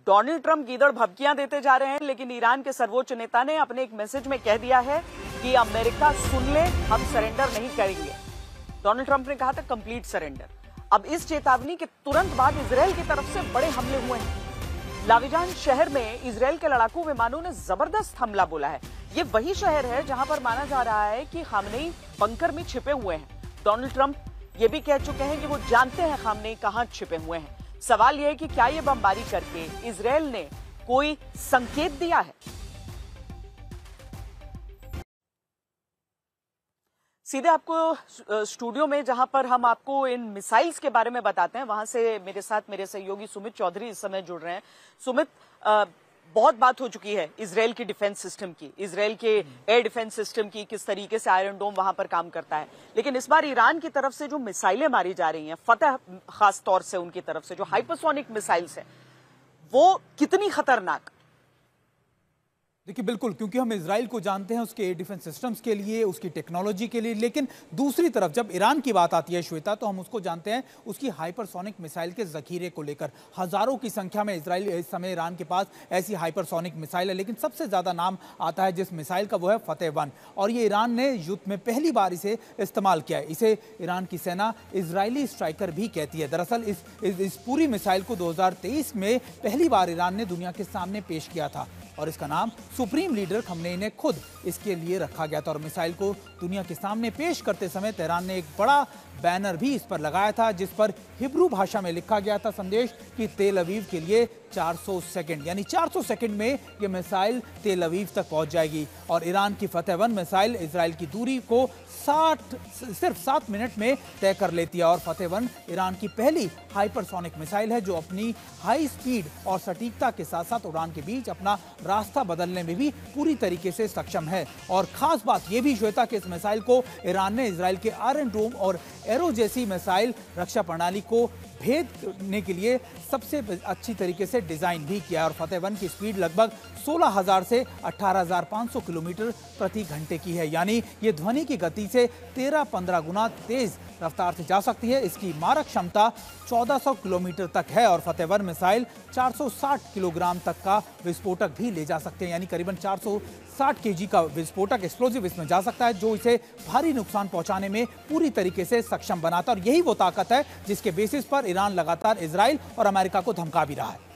Donald Trump गीदड़ भभकियां देते जा रहे हैं, लेकिन ईरान के सर्वोच्च नेता ने अपने एक मैसेज में कह दिया है कि अमेरिका सुन ले, हम सरेंडर नहीं करेंगे। डोनाल्ड ट्रंप ने कहा था कंप्लीट सरेंडर। अब इस चेतावनी के तुरंत बाद इजरायल की तरफ से बड़े हमले हुए हैं। लाविजान शहर में इजरायल के लड़ाकू विमानों ने जबरदस्त हमला बोला है। ये वही शहर है जहां पर माना जा रहा है कि खामनेई बंकर में छिपे हुए हैं। डोनाल्ड ट्रंप ये भी कह चुके हैं कि वो जानते हैं खामनेई कहां छिपे हुए हैं। सवाल यह है कि क्या ये बमबारी करके इजरायल ने कोई संकेत दिया है? सीधे आपको स्टूडियो में, जहां पर हम आपको इन मिसाइल्स के बारे में बताते हैं, वहां से मेरे साथ मेरे सहयोगी सुमित चौधरी इस समय जुड़ रहे हैं। सुमित, बहुत बात हो चुकी है इजरायल की डिफेंस सिस्टम की, इजरायल के एयर डिफेंस सिस्टम की, किस तरीके से आयरन डोम वहां पर काम करता है। लेकिन इस बार ईरान की तरफ से जो मिसाइलें मारी जा रही हैं, फतह खास तौर से उनकी तरफ से जो हाइपरसोनिक मिसाइल्स हैं, वो कितनी खतरनाक? देखिए बिल्कुल, क्योंकि हम इजराइल को जानते हैं उसके एयर डिफेंस सिस्टम्स के लिए, उसकी टेक्नोलॉजी के लिए, लेकिन दूसरी तरफ जब ईरान की बात आती है श्वेता, तो हम उसको जानते हैं उसकी हाइपरसोनिक मिसाइल के जखीरे को लेकर। हजारों की संख्या में इजराइल इस समय ईरान के पास ऐसी हाइपरसोनिक मिसाइल है, लेकिन सबसे ज्यादा नाम आता है जिस मिसाइल का, वो है फतेह-1। और ये ईरान ने युद्ध में पहली बार इसे इस्तेमाल किया है। इसे ईरान की सेना इजरायली स्ट्राइकर भी कहती है। दरअसल इस पूरी मिसाइल को 2023 में पहली बार ईरान ने दुनिया के सामने पेश किया था और इसका नाम सुप्रीम लीडर खमनेई ने खुद इसके लिए रखा गया था। और मिसाइल को दुनिया के सामने पेश करते समय तेहरान ने एक बड़ा बैनर भी इस पर लगाया था, जिस पर हिब्रू भाषा में लिखा गया था संदेश कि तेल अवीव के लिए 400 सेकंड, यानी 400 सेकंड में यह मिसाइल तेल अवीव तक पहुंच जाएगी। और ईरान की फतेह-1 मिसाइल इजराइल की दूरी को सिर्फ 7 मिनट में तय कर लेती है। और फतेह-1 ईरान की पहली हाइपरसोनिक मिसाइल है जो अपनी हाई स्पीड और सटीकता के साथ साथ उड़ान के बीच अपना रास्ता बदलने में भी पूरी तरीके से सक्षम है। और खास बात यह भी श्वेता कि इस मिसाइल को ईरान ने इजराइल के आयरन डोम और एरो जैसी मिसाइल रक्षा प्रणाली को भेदने के लिए सबसे अच्छी तरीके से डिजाइन भी किया है। और फतेह-1 की स्पीड लगभग 16,000 से 18,500 किलोमीटर प्रति घंटे की है, यानी ये ध्वनि की गति से 13-15 गुना तेज रफ्तार से जा सकती है। इसकी मारक क्षमता 1400 किलोमीटर तक है और फतेह-1 मिसाइल 460 किलोग्राम तक का विस्फोटक भी ले जा सकते हैं, यानी करीबन 460 केजी का विस्फोटक एक्सप्लोजिव इसमें जा सकता है, जो इसे भारी नुकसान पहुंचाने में पूरी तरीके से सक्षम बनाता है। और यही वो ताकत है जिसके बेसिस पर ईरान लगातार इजराइल और अमेरिका को धमका भी रहा है।